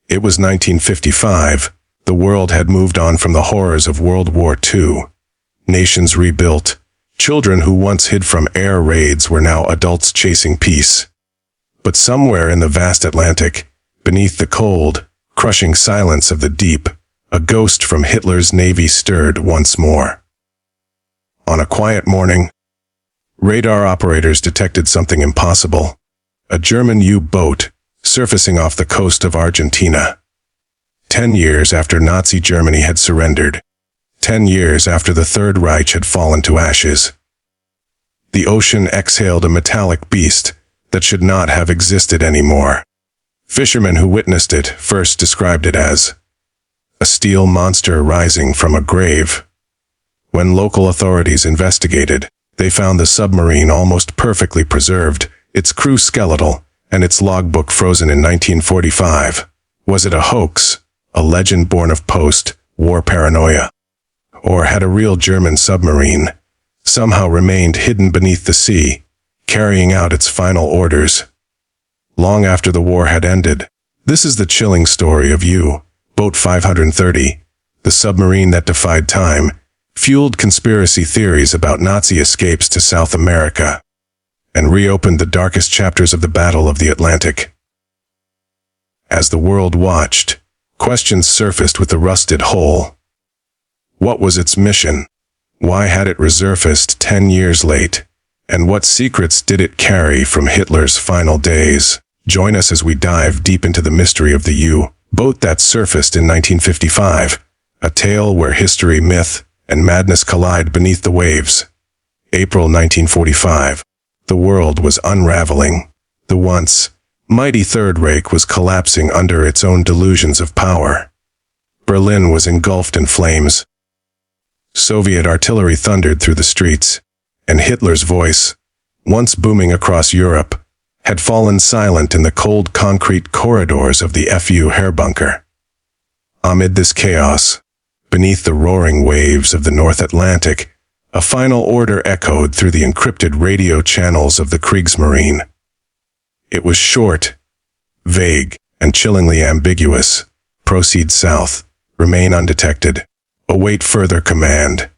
It was 1955. The world had moved on from the horrors of World War II. Nations rebuilt. Children who once hid from air raids were now adults chasing peace. But somewhere in the vast Atlantic, beneath the cold, crushing silence of the deep, a ghost from Hitler's navy stirred once more. On a quiet morning, radar operators detected something impossible. A German U-boat surfacing off the coast of Argentina. 10 years after Nazi Germany had surrendered. 10 years after the Third Reich had fallen to ashes. The ocean exhaled a metallic beast that should not have existed anymore. Fishermen who witnessed it first described it as a steel monster rising from a grave. When local authorities investigated, they found the submarine almost perfectly preserved, its crew skeletal, and its logbook frozen in 1945. Was it a hoax, a legend born of post-war paranoia? Or had a real German submarine somehow remained hidden beneath the sea, carrying out its final orders? Long after the war had ended, this is the chilling story of U-530, the submarine that defied time, fueled conspiracy theories about Nazi escapes to South America, and reopened the darkest chapters of the Battle of the Atlantic. As the world watched, questions surfaced with the rusted hull. What was its mission? Why had it resurfaced 10 years late? And what secrets did it carry from Hitler's final days? Join us as we dive deep into the mystery of the U-boat that surfaced in 1955, a tale where history, myth, and madness collide beneath the waves. April 1945. The world was unraveling. The once mighty Third Reich was collapsing under its own delusions of power. Berlin was engulfed in flames. Soviet artillery thundered through the streets, and Hitler's voice, once booming across Europe, had fallen silent in the cold concrete corridors of the FU Bunker. Amid this chaos, beneath the roaring waves of the North Atlantic, a final order echoed through the encrypted radio channels of the Kriegsmarine. It was short, vague, and chillingly ambiguous. Proceed south. Remain undetected. Await further command.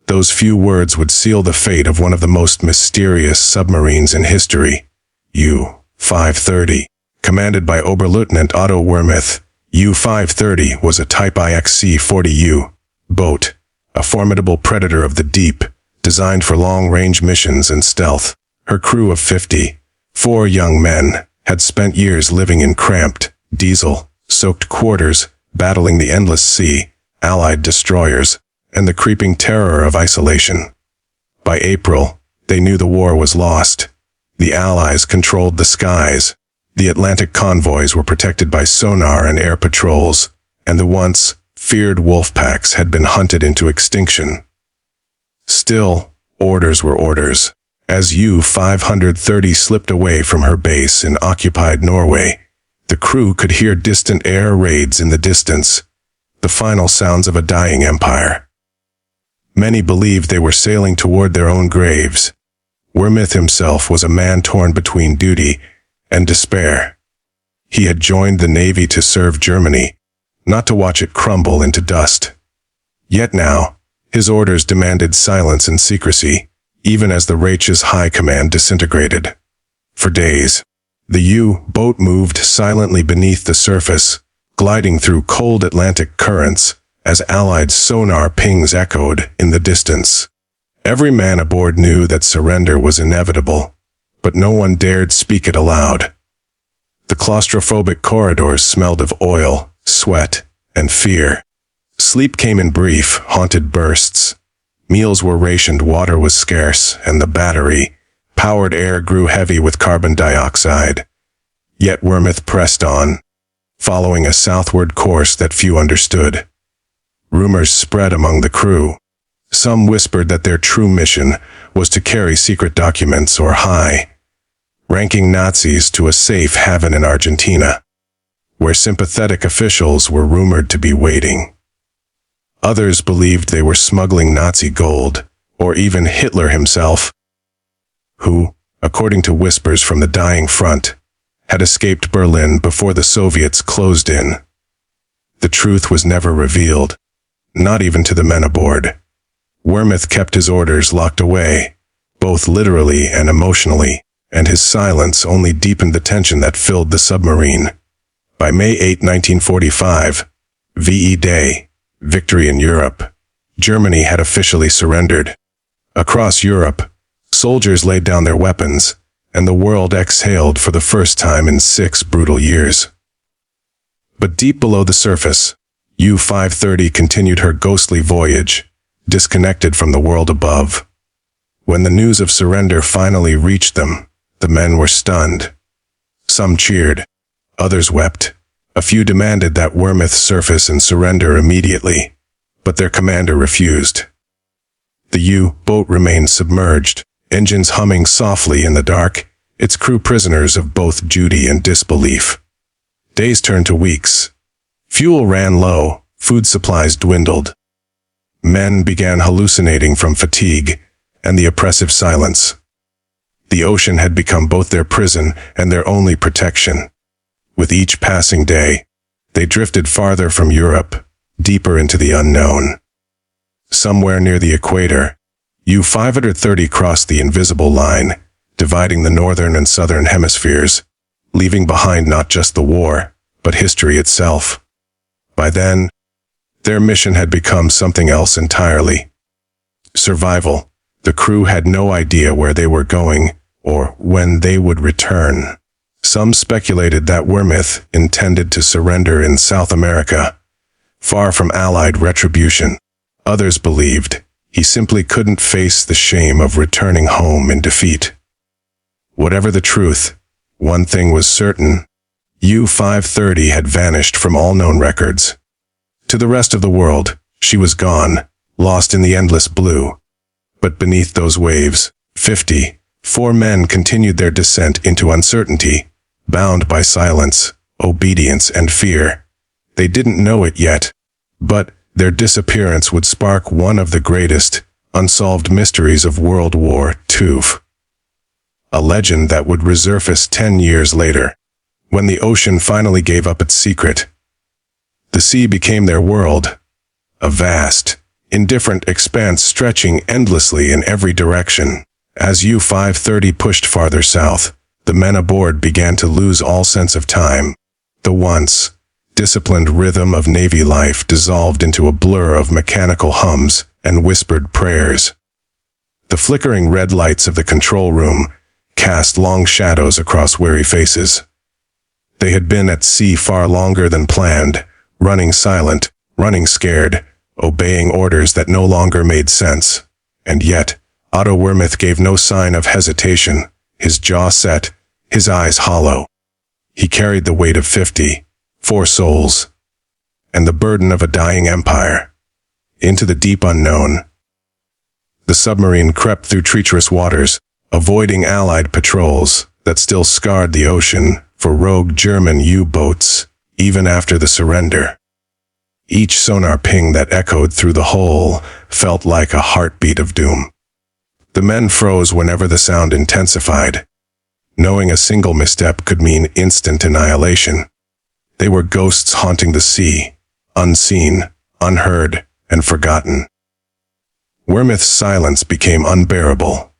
Those few words would seal the fate of one of the most mysterious submarines in history. U-530. Commanded by Oberleutnant Otto Wermuth, U-530 was a Type IXC-40U boat, a formidable predator of the deep, designed for long-range missions and stealth. Her crew of 54 young men had spent years living in cramped, diesel-soaked quarters, battling the endless sea, Allied destroyers, and the creeping terror of isolation. By April, they knew the war was lost. The Allies controlled the skies. The Atlantic convoys were protected by sonar and air patrols, and the once feared wolf packs had been hunted into extinction. Still, orders were orders. As U-530 slipped away from her base in occupied Norway, the crew could hear distant air raids in the distance, the final sounds of a dying empire. Many believed they were sailing toward their own graves. Wermuth himself was a man torn between duty and despair. He had joined the Navy to serve Germany, not to watch it crumble into dust. Yet now, his orders demanded silence and secrecy, even as the Reich's high command disintegrated. For days, the U-boat moved silently beneath the surface, gliding through cold Atlantic currents as Allied sonar pings echoed in the distance. Every man aboard knew that surrender was inevitable, but no one dared speak it aloud. The claustrophobic corridors smelled of oil, sweat, and fear. Sleep came in brief, haunted bursts. Meals were rationed, water was scarce, and the battery-powered air grew heavy with carbon dioxide. Yet Wermuth pressed on, following a southward course that few understood. Rumors spread among the crew. Some whispered that their true mission was to carry secret documents or high-ranking Nazis to a safe haven in Argentina, where sympathetic officials were rumored to be waiting. Others believed they were smuggling Nazi gold, or even Hitler himself, who, according to whispers from the dying front, had escaped Berlin before the Soviets closed in. the truth was never revealed, not even to the men aboard. Weymouth kept his orders locked away, both literally and emotionally, and his silence only deepened the tension that filled the submarine. By May 8, 1945, VE Day, victory in Europe, Germany had officially surrendered. Across Europe, soldiers laid down their weapons, and the world exhaled for the first time in 6 brutal years. But deep below the surface, U-530 continued her ghostly voyage, disconnected from the world above. When the news of surrender finally reached them, the men were stunned. Some cheered, others wept. A few demanded that Weymouth surface and surrender immediately, but their commander refused. The U-boat remained submerged, engines humming softly in the dark, its crew prisoners of both duty and disbelief. Days turned to weeks. Fuel ran low, food supplies dwindled. Men began hallucinating from fatigue and the oppressive silence. The ocean had become both their prison and their only protection. With each passing day, they drifted farther from Europe, deeper into the unknown. Somewhere near the equator, U-530 crossed the invisible line, dividing the northern and southern hemispheres, leaving behind not just the war, but history itself. By then, their mission had become something else entirely. Survival. The crew had no idea where they were going, or when they would return. Some speculated that Weymouth intended to surrender in South America, far from Allied retribution. Others believed he simply couldn't face the shame of returning home in defeat. Whatever the truth, one thing was certain: U-530 had vanished from all known records. To the rest of the world, she was gone, lost in the endless blue. But beneath those waves, 54 men continued their descent into uncertainty, bound by silence, obedience, and fear. They didn't know it yet, but their disappearance would spark one of the greatest unsolved mysteries of World War II. A legend that would resurface 10 years later, when the ocean finally gave up its secret. The sea became their world, a vast, indifferent expanse stretching endlessly in every direction. As U-530 pushed farther south, the men aboard began to lose all sense of time. The once disciplined rhythm of Navy life dissolved into a blur of mechanical hums and whispered prayers. The flickering red lights of the control room cast long shadows across weary faces. They had been at sea far longer than planned, running silent, running scared, obeying orders that no longer made sense. And yet, Otto Weymouth gave no sign of hesitation, his jaw set, his eyes hollow. He carried the weight of 54 souls, and the burden of a dying empire, into the deep unknown. The submarine crept through treacherous waters, avoiding Allied patrols that still scarred the ocean for rogue German U-boats, even after the surrender. Each sonar ping that echoed through the hull felt like a heartbeat of doom. The men froze whenever the sound intensified, knowing a single misstep could mean instant annihilation. They were ghosts haunting the sea, unseen, unheard, and forgotten. Weymouth's silence became unbearable.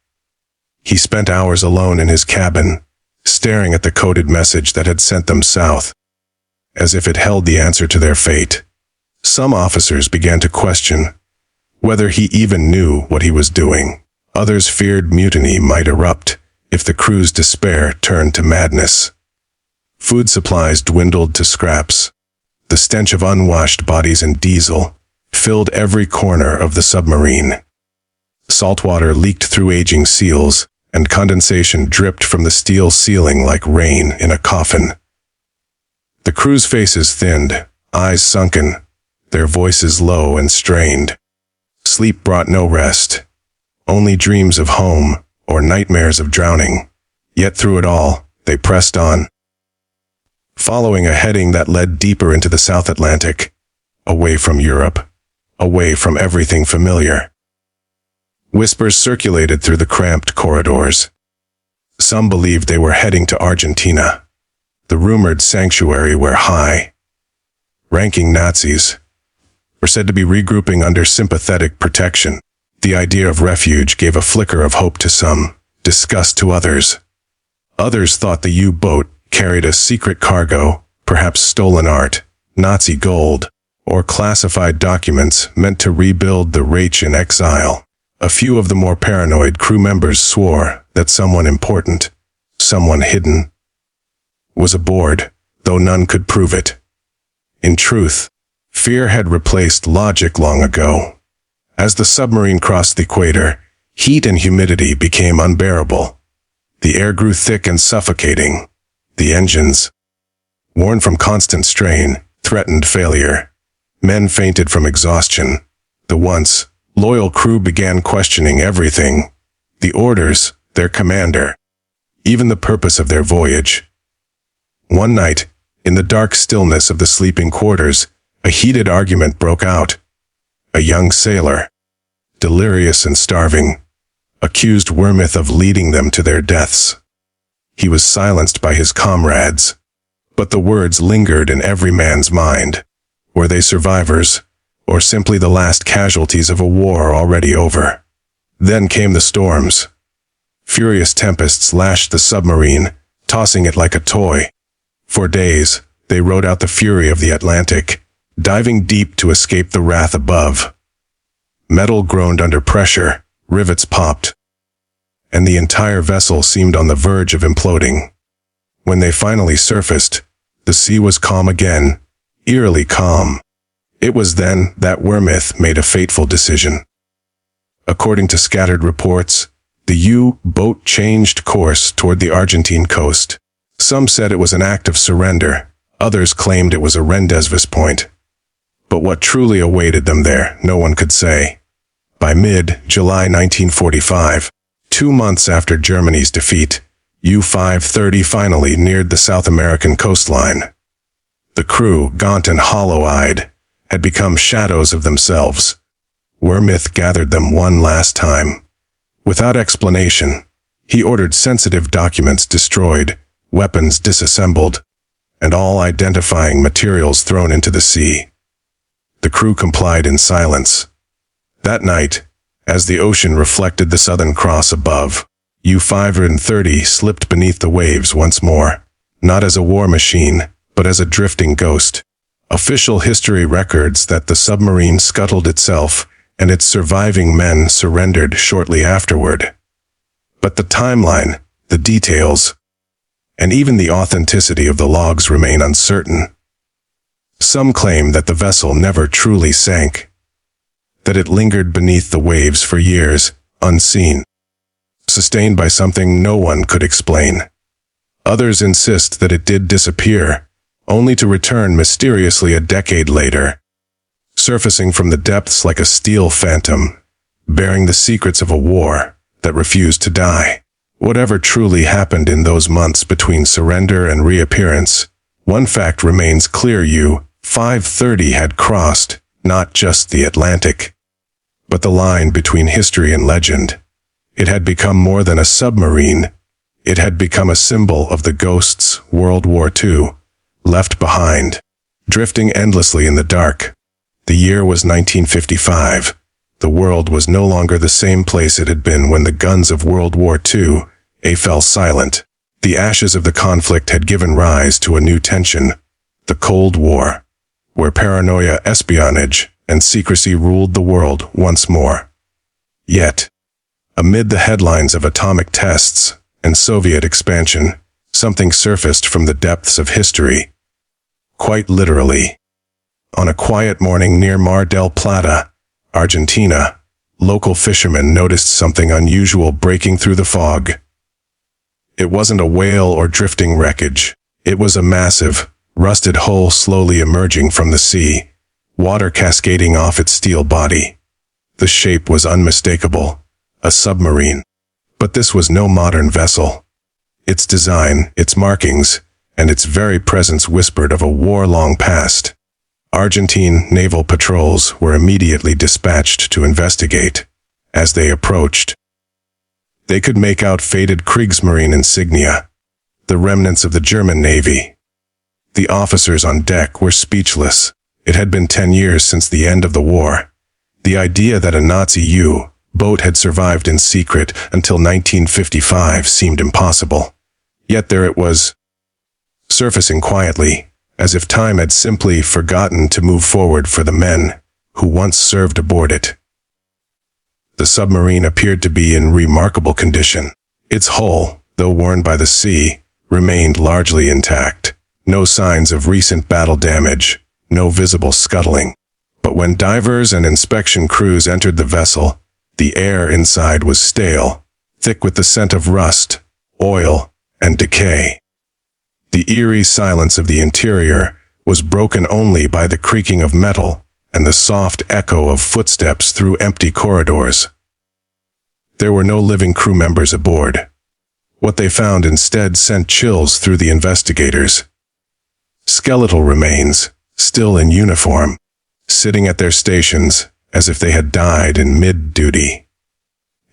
He spent hours alone in his cabin, staring at the coded message that had sent them south, as if it held the answer to their fate. Some officers began to question whether he even knew what he was doing. Others feared mutiny might erupt if the crew's despair turned to madness. Food supplies dwindled to scraps. The stench of unwashed bodies and diesel filled every corner of the submarine. Salt water leaked through aging seals, and condensation dripped from the steel ceiling like rain in a coffin. The crew's faces thinned, eyes sunken, their voices low and strained. Sleep brought no rest, only dreams of home or nightmares of drowning. Yet through it all, they pressed on, following a heading that led deeper into the South Atlantic, away from Europe, away from everything familiar. Whispers circulated through the cramped corridors. Some believed they were heading to Argentina, the rumored sanctuary where high ranking Nazis, were said to be regrouping under sympathetic protection. The idea of refuge gave a flicker of hope to some, disgust to others. Others thought the U-boat carried a secret cargo, perhaps stolen art, Nazi gold, or classified documents meant to rebuild the Reich in exile. A few of the more paranoid crew members swore that someone important, someone hidden, was aboard, though none could prove it. In truth, fear had replaced logic long ago. As the submarine crossed the equator, heat and humidity became unbearable. The air grew thick and suffocating. The engines, worn from constant strain, threatened failure. Men fainted from exhaustion. The once loyal crew began questioning everything: the orders, their commander, even the purpose of their voyage. One night, in the dark stillness of the sleeping quarters, a heated argument broke out. A young sailor, delirious and starving, accused Wehrmacht of leading them to their deaths. He was silenced by his comrades, but the words lingered in every man's mind. Were they survivors, or simply the last casualties of a war already over? Then came the storms. Furious tempests lashed the submarine, tossing it like a toy. For days, they rode out the fury of the Atlantic, diving deep to escape the wrath above. Metal groaned under pressure, rivets popped, and the entire vessel seemed on the verge of imploding. When they finally surfaced, the sea was calm again, eerily calm. It was then that Wehrmacht made a fateful decision. According to scattered reports, the U-boat changed course toward the Argentine coast. Some said it was an act of surrender, others claimed it was a rendezvous point. But what truly awaited them there, no one could say. By mid-July 1945, 2 months after Germany's defeat, U-530 finally neared the South American coastline. The crew, gaunt and hollow-eyed, had become shadows of themselves. Wehrmacht gathered them one last time. Without explanation, he ordered sensitive documents destroyed, weapons disassembled, and all identifying materials thrown into the sea. The crew complied in silence. That night, as the ocean reflected the Southern Cross above, U-530 slipped beneath the waves once more, not as a war machine, but as a drifting ghost. Official history records that the submarine scuttled itself, and its surviving men surrendered shortly afterward. But the timeline, the details, and even the authenticity of the logs remain uncertain. Some claim that the vessel never truly sank, that it lingered beneath the waves for years, unseen, sustained by something no one could explain. Others insist that it did disappear, only to return mysteriously a decade later, surfacing from the depths like a steel phantom, bearing the secrets of a war that refused to die. Whatever truly happened in those months between surrender and reappearance, one fact remains clear: U-530 had crossed not just the Atlantic, but the line between history and legend. It had become more than a submarine. It had become a symbol of the ghosts World War II left behind, drifting endlessly in the dark. The year was 1955. The world was no longer the same place it had been when the guns of World War II fell silent. The ashes of the conflict had given rise to a new tension, the Cold War, where paranoia, espionage, and secrecy ruled the world once more. Yet, amid the headlines of atomic tests and Soviet expansion, something surfaced from the depths of history. Quite literally. On a quiet morning near Mar del Plata, Argentina, local fishermen noticed something unusual breaking through the fog. It wasn't a whale or drifting wreckage. It was a massive, rusted hull slowly emerging from the sea, water cascading off its steel body. The shape was unmistakable, a submarine. But this was no modern vessel. Its design, its markings, and its very presence whispered of a war long past. Argentine naval patrols were immediately dispatched to investigate. As they approached, they could make out faded Kriegsmarine insignia, the remnants of the German Navy. The officers on deck were speechless. It had been 10 years since the end of the war. The idea that a Nazi U-boat had survived in secret until 1955 seemed impossible. Yet there it was, surfacing quietly, as if time had simply forgotten to move forward for the men who once served aboard it. The submarine appeared to be in remarkable condition. Its hull, though worn by the sea, remained largely intact. No signs of recent battle damage, no visible scuttling. But when divers and inspection crews entered the vessel, the air inside was stale, thick with the scent of rust, oil, and decay. The eerie silence of the interior was broken only by the creaking of metal and the soft echo of footsteps through empty corridors. There were no living crew members aboard. What they found instead sent chills through the investigators. Skeletal remains, still in uniform, sitting at their stations as if they had died in mid-duty.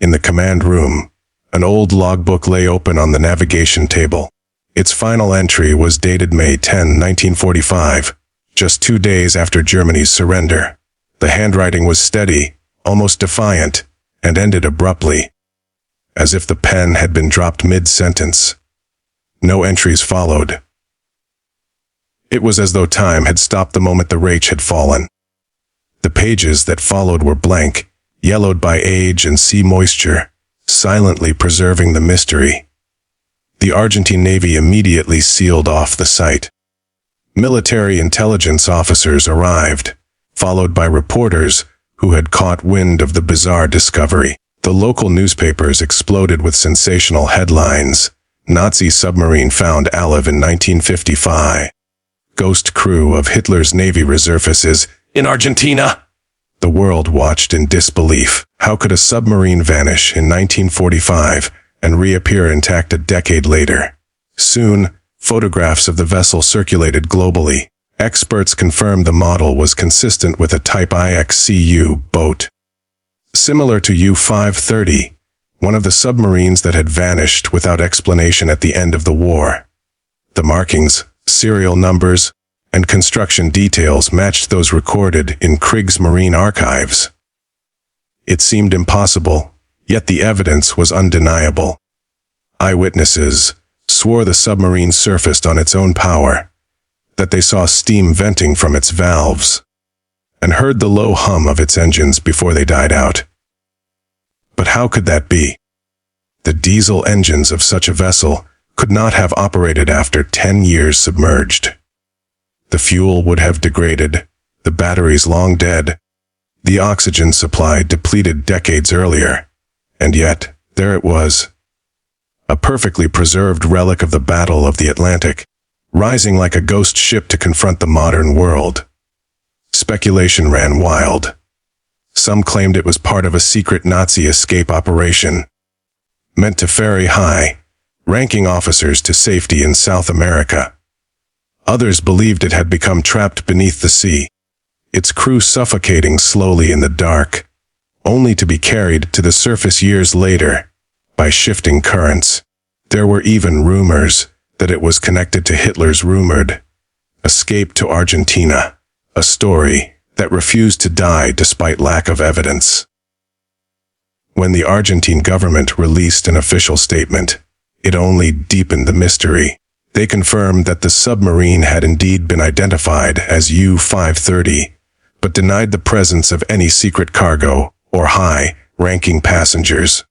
In the command room, an old logbook lay open on the navigation table. Its final entry was dated May 10, 1945, just 2 days after Germany's surrender. The handwriting was steady, almost defiant, and ended abruptly, as if the pen had been dropped mid-sentence. No entries followed. It was as though time had stopped the moment the Reich had fallen. The pages that followed were blank, yellowed by age and sea moisture, silently preserving the mystery. The Argentine Navy immediately sealed off the site. Military intelligence officers arrived, followed by reporters who had caught wind of the bizarre discovery. The local newspapers exploded with sensational headlines. Nazi submarine found alive in 1955. Ghost crew of Hitler's Navy resurfaces in Argentina. The world watched in disbelief. How could a submarine vanish in 1945 and reappear intact a decade later? Soon, photographs of the vessel circulated globally. Experts confirmed the model was consistent with a Type IXCU boat. Similar to U-530, one of the submarines that had vanished without explanation at the end of the war. The markings, serial numbers, and construction details matched those recorded in Kriegsmarine archives. It seemed impossible, yet the evidence was undeniable. Eyewitnesses swore the submarine surfaced on its own power, that they saw steam venting from its valves, and heard the low hum of its engines before they died out. But how could that be? The diesel engines of such a vessel could not have operated after 10 years submerged. The fuel would have degraded, the batteries long dead, the oxygen supply depleted decades earlier, and yet, there it was. A perfectly preserved relic of the Battle of the Atlantic, rising like a ghost ship to confront the modern world. Speculation ran wild. Some claimed it was part of a secret Nazi escape operation, meant to ferry high-ranking officers to safety in South America. Others believed it had become trapped beneath the sea, its crew suffocating slowly in the dark, only to be carried to the surface years later by shifting currents. There were even rumors that it was connected to Hitler's rumored escape to Argentina, a story that refused to die despite lack of evidence. When the Argentine government released an official statement, it only deepened the mystery. They confirmed that the submarine had indeed been identified as U-530, but denied the presence of any secret cargo or high-ranking passengers.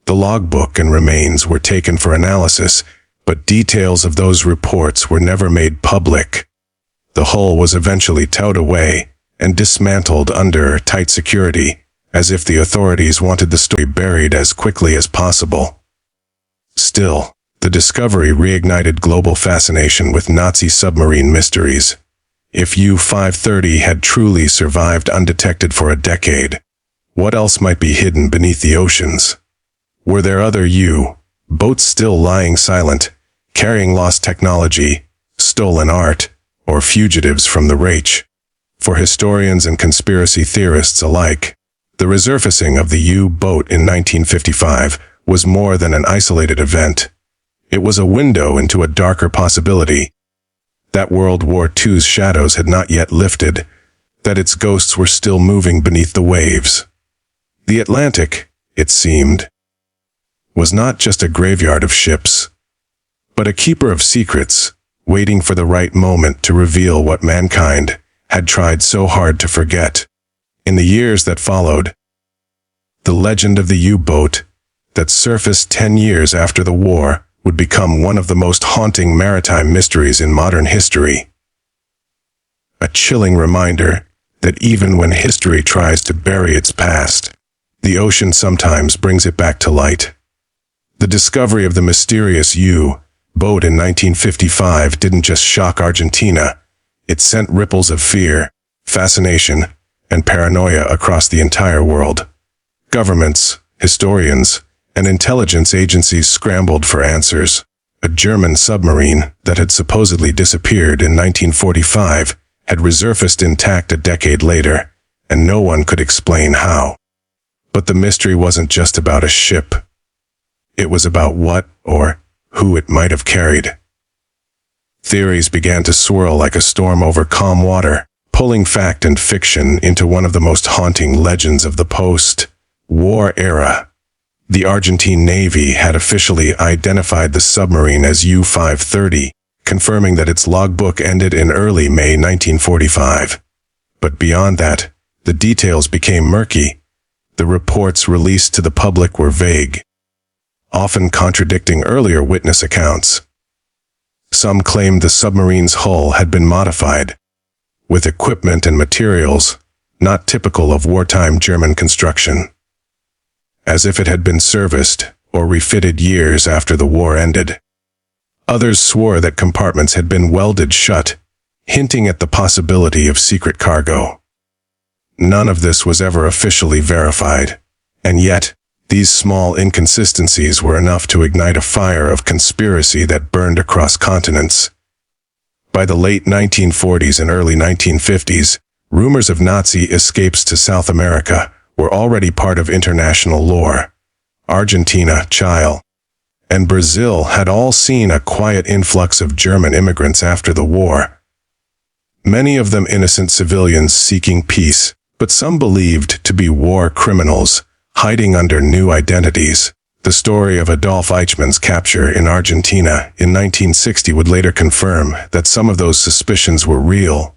The logbook and remains were taken for analysis, but details of those reports were never made public. The hull was eventually towed away and dismantled under tight security, as if the authorities wanted the story buried as quickly as possible. Still, the discovery reignited global fascination with Nazi submarine mysteries. If U-530 had truly survived undetected for a decade, what else might be hidden beneath the oceans? Were there other U-boats still lying silent, carrying lost technology, stolen art, or fugitives from the Reich? For historians and conspiracy theorists alike, the resurfacing of the U-boat in 1955 was more than an isolated event. It was a window into a darker possibility. that World War II's shadows had not yet lifted, that its ghosts were still moving beneath the waves. The Atlantic, it seemed, was not just a graveyard of ships, but a keeper of secrets, waiting for the right moment to reveal what mankind had tried so hard to forget. In the years that followed, the legend of the U-boat that surfaced 10 years after the war would become one of the most haunting maritime mysteries in modern history. A chilling reminder that even when history tries to bury its past, the ocean sometimes brings it back to light. The discovery of the mysterious U-boat in 1955 didn't just shock Argentina, it sent ripples of fear, fascination, and paranoia across the entire world. Governments, historians, and intelligence agencies scrambled for answers. A German submarine that had supposedly disappeared in 1945 had resurfaced intact a decade later, and no one could explain how. But the mystery wasn't just about a ship. It was about what or who it might have carried. Theories began to swirl like a storm over calm water, pulling fact and fiction into one of the most haunting legends of the post-war era. The Argentine Navy had officially identified the submarine as U-530, confirming that its logbook ended in early May 1945. But beyond that, the details became murky. The reports released to the public were vague, often contradicting earlier witness accounts. Some claimed the submarine's hull had been modified, with equipment and materials not typical of wartime German construction, as if it had been serviced or refitted years after the war ended. Others swore that compartments had been welded shut, hinting at the possibility of secret cargo. None of this was ever officially verified, and yet, these small inconsistencies were enough to ignite a fire of conspiracy that burned across continents. By the late 1940s and early 1950s, rumors of Nazi escapes to South America were already part of international lore. Argentina, Chile, and Brazil had all seen a quiet influx of German immigrants after the war. Many of them innocent civilians seeking peace, but some believed to be war criminals, hiding under new identities. The story of Adolf Eichmann's capture in Argentina in 1960 would later confirm that some of those suspicions were real.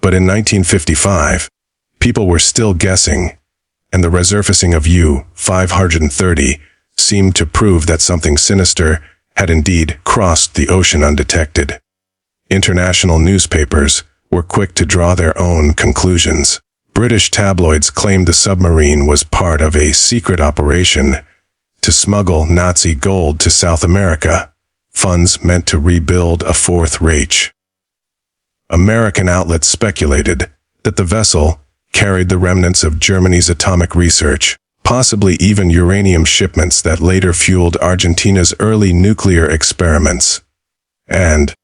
But in 1955, people were still guessing, and the resurfacing of U-530 seemed to prove that something sinister had indeed crossed the ocean undetected. International newspapers were quick to draw their own conclusions. British tabloids claimed the submarine was part of a secret operation to smuggle Nazi gold to South America, funds meant to rebuild a Fourth Reich. American outlets speculated that the vessel carried the remnants of Germany's atomic research, possibly even uranium shipments that later fueled Argentina's early nuclear experiments. And,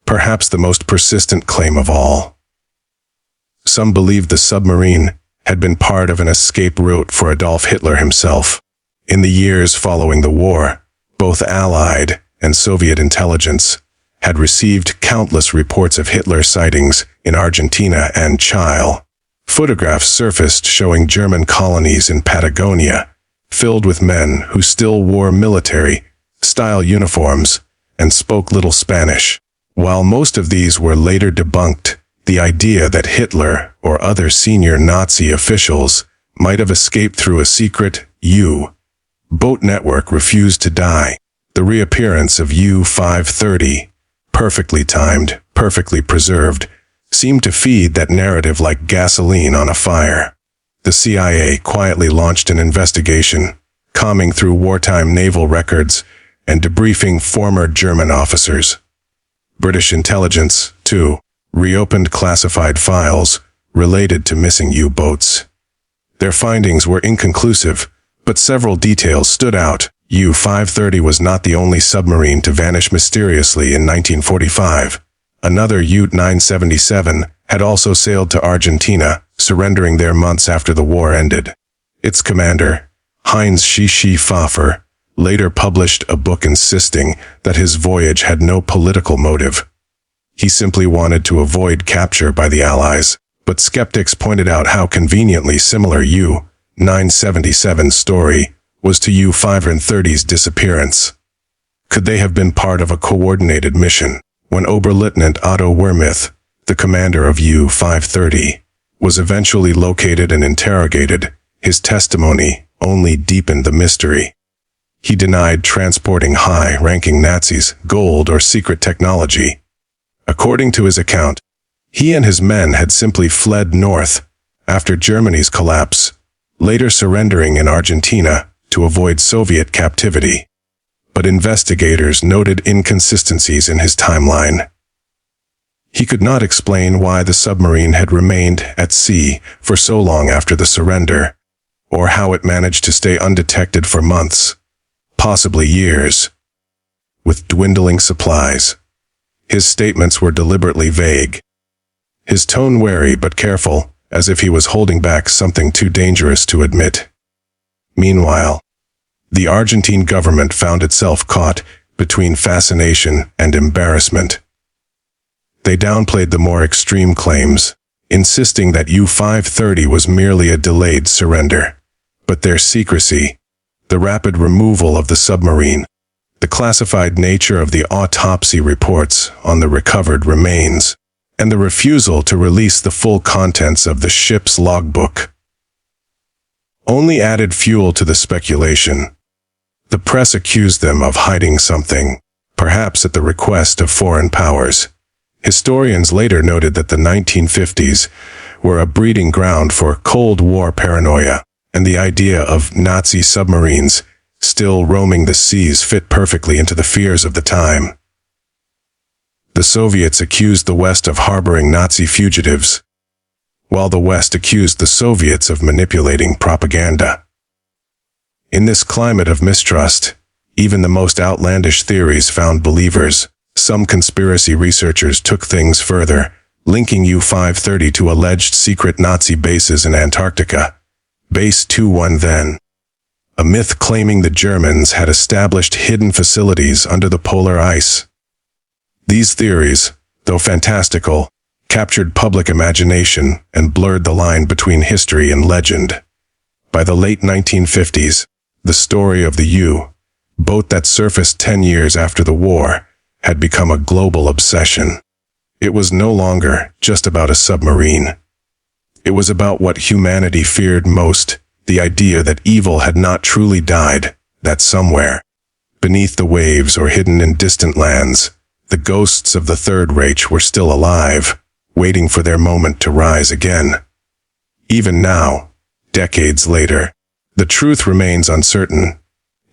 perhaps the most persistent claim of all, some believed the submarine had been part of an escape route for Adolf Hitler himself. In the years following the war, both Allied and Soviet intelligence had received countless reports of Hitler sightings in Argentina and Chile. Photographs surfaced showing German colonies in Patagonia, filled with men who still wore military-style uniforms and spoke little Spanish. While most of these were later debunked, the idea that Hitler or other senior Nazi officials might have escaped through a secret U-boat network refused to die. The reappearance of U-530, perfectly timed, perfectly preserved, seemed to feed that narrative like gasoline on a fire. The CIA quietly launched an investigation, combing through wartime naval records and debriefing former German officers. British intelligence, too, reopened classified files related to missing U-boats. Their findings were inconclusive, but several details stood out. U-530 was not the only submarine to vanish mysteriously in 1945. Another U-977 had also sailed to Argentina, surrendering there months after the war ended. Its commander, Heinz Pfaffer, later published a book insisting that his voyage had no political motive. He simply wanted to avoid capture by the Allies, but skeptics pointed out how conveniently similar U-977's story was to U-530's disappearance. Could they have been part of a coordinated mission? When Oberleutnant Otto Wermuth, the commander of U-530, was eventually located and interrogated, his testimony only deepened the mystery. He denied transporting high-ranking Nazis, gold, or secret technology. According to his account, he and his men had simply fled north after Germany's collapse, later surrendering in Argentina to avoid Soviet captivity. But investigators noted inconsistencies in his timeline. He could not explain why the submarine had remained at sea for so long after the surrender, or how it managed to stay undetected for months, possibly years. With dwindling supplies, his statements were deliberately vague. His tone wary but careful, as if he was holding back something too dangerous to admit. Meanwhile, the Argentine government found itself caught between fascination and embarrassment. They downplayed the more extreme claims, insisting that U-530 was merely a delayed surrender. But their secrecy, the rapid removal of the submarine, the classified nature of the autopsy reports on the recovered remains, and the refusal to release the full contents of the ship's logbook, only added fuel to the speculation. The press accused them of hiding something, perhaps at the request of foreign powers. Historians later noted that the 1950s were a breeding ground for Cold War paranoia, and the idea of Nazi submarines still roaming the seas fit perfectly into the fears of the time. The Soviets accused the West of harboring Nazi fugitives, while the West accused the Soviets of manipulating propaganda. In this climate of mistrust, even the most outlandish theories found believers. Some conspiracy researchers took things further, linking U-530 to alleged secret Nazi bases in Antarctica. Base 21 then. A myth claiming the Germans had established hidden facilities under the polar ice. These theories, though fantastical, captured public imagination and blurred the line between history and legend. By the late 1950s, the story of the U-boat that surfaced 10 years after the war had become a global obsession. It was no longer just about a submarine. It was about what humanity feared most, the idea that evil had not truly died, that somewhere, beneath the waves or hidden in distant lands, the ghosts of the Third Reich were still alive, waiting for their moment to rise again. Even now, decades later, the truth remains uncertain.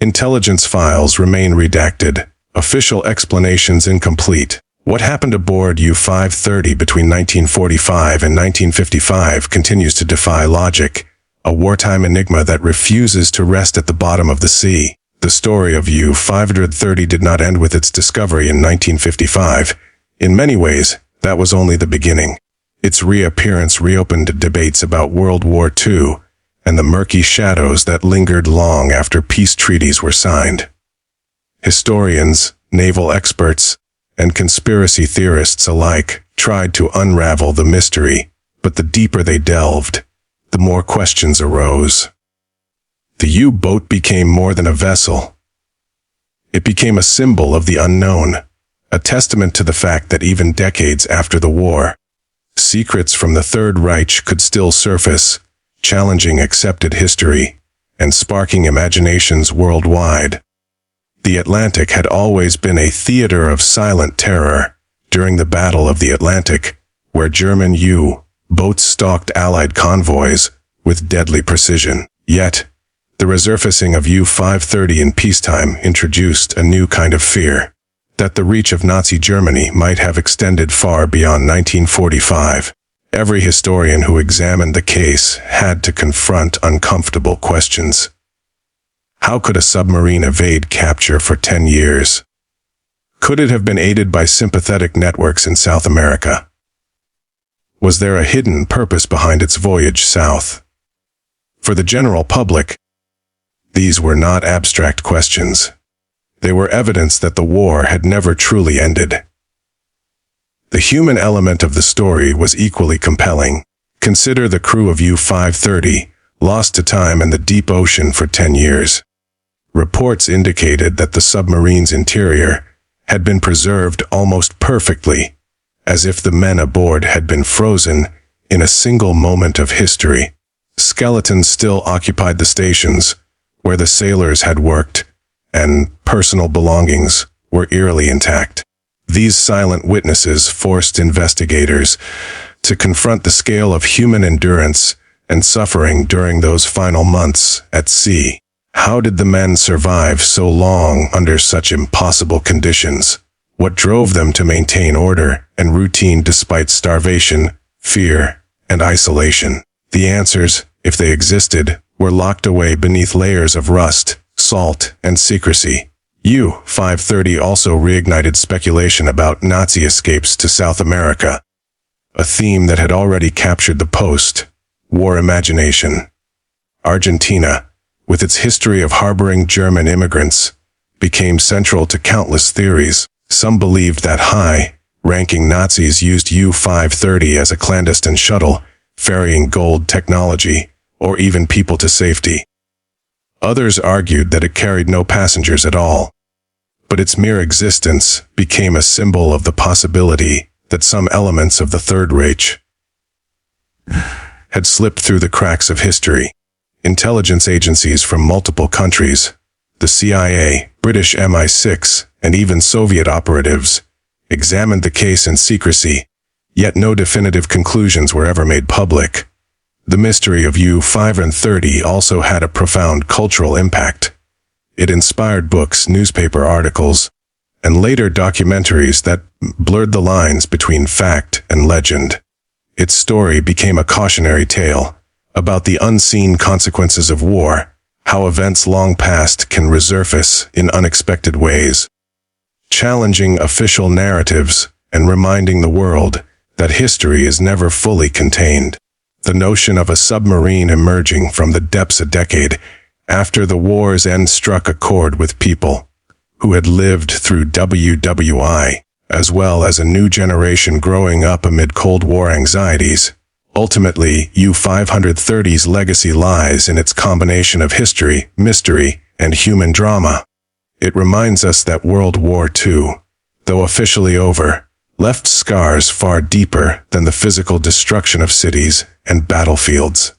Intelligence files remain redacted, official explanations incomplete. What happened aboard U-530 between 1945 and 1955 continues to defy logic, a wartime enigma that refuses to rest at the bottom of the sea. The story of U-530 did not end with its discovery in 1955. In many ways, that was only the beginning. Its reappearance reopened debates about World War II and the murky shadows that lingered long after peace treaties were signed. Historians, naval experts, and conspiracy theorists alike tried to unravel the mystery, but the deeper they delved, the more questions arose. The U-boat became more than a vessel. It became a symbol of the unknown, a testament to the fact that even decades after the war, secrets from the Third Reich could still surface, challenging accepted history and sparking imaginations worldwide. The Atlantic had always been a theater of silent terror. During the Battle of the Atlantic, where German U-boats stalked Allied convoys with deadly precision. Yet, the resurfacing of U-530 in peacetime introduced a new kind of fear, that the reach of Nazi Germany might have extended far beyond 1945. Every historian who examined the case had to confront uncomfortable questions. How could a submarine evade capture for 10 years? Could it have been aided by sympathetic networks in South America? Was there a hidden purpose behind its voyage south? For the general public, these were not abstract questions. They were evidence that the war had never truly ended. The human element of the story was equally compelling. Consider the crew of U-530, lost to time in the deep ocean for 10 years. Reports indicated that the submarine's interior had been preserved almost perfectly, as if the men aboard had been frozen in a single moment of history. Skeletons still occupied the stations where the sailors had worked, and personal belongings were eerily intact. These silent witnesses forced investigators to confront the scale of human endurance and suffering during those final months at sea. How did the men survive so long under such impossible conditions? What drove them to maintain order and routine despite starvation, fear, and isolation? The answers, if they existed, were locked away beneath layers of rust, salt, and secrecy. U-530 also reignited speculation about Nazi escapes to South America, a theme that had already captured the post-war imagination. Argentina, with its history of harboring German immigrants, became central to countless theories. Some believed that high-ranking Nazis used U-530 as a clandestine shuttle, ferrying gold, technology, or even people to safety. Others argued that it carried no passengers at all, but its mere existence became a symbol of the possibility that some elements of the Third Reich had slipped through the cracks of history. Intelligence agencies from multiple countries, the CIA, British MI6, and even Soviet operatives, examined the case in secrecy, yet no definitive conclusions were ever made public. The mystery of U-530 also had a profound cultural impact. It inspired books, newspaper articles, and later documentaries that blurred the lines between fact and legend. Its story became a cautionary tale about the unseen consequences of war, how events long past can resurface in unexpected ways, challenging official narratives and reminding the world that history is never fully contained. The notion of a submarine emerging from the depths a decade after the war's end struck a chord with people who had lived through WWII, as well as a new generation growing up amid Cold War anxieties. Ultimately, U-530's legacy lies in its combination of history, mystery, and human drama. It reminds us that World War II, though officially over, left scars far deeper than the physical destruction of cities and battlefields.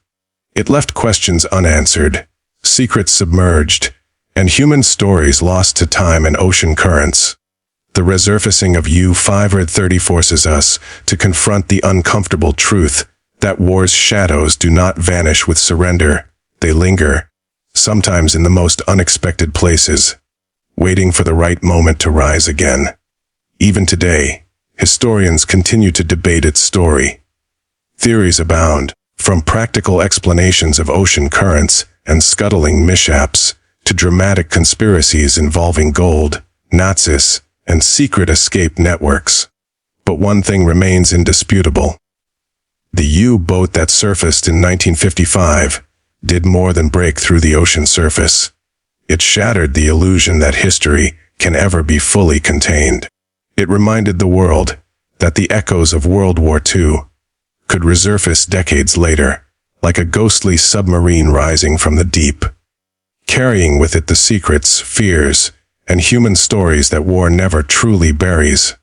It left questions unanswered, secrets submerged, and human stories lost to time and ocean currents. The resurfacing of U-530 forces us to confront the uncomfortable truth that war's shadows do not vanish with surrender. They linger, sometimes in the most unexpected places, waiting for the right moment to rise again. Even today, historians continue to debate its story. Theories abound, from practical explanations of ocean currents and scuttling mishaps to dramatic conspiracies involving gold, Nazis, and secret escape networks. But one thing remains indisputable. The U-boat that surfaced in 1955 did more than break through the ocean surface. It shattered the illusion that history can ever be fully contained. It reminded the world that the echoes of World War II could resurface decades later, like a ghostly submarine rising from the deep, carrying with it the secrets, fears, and human stories that war never truly buries.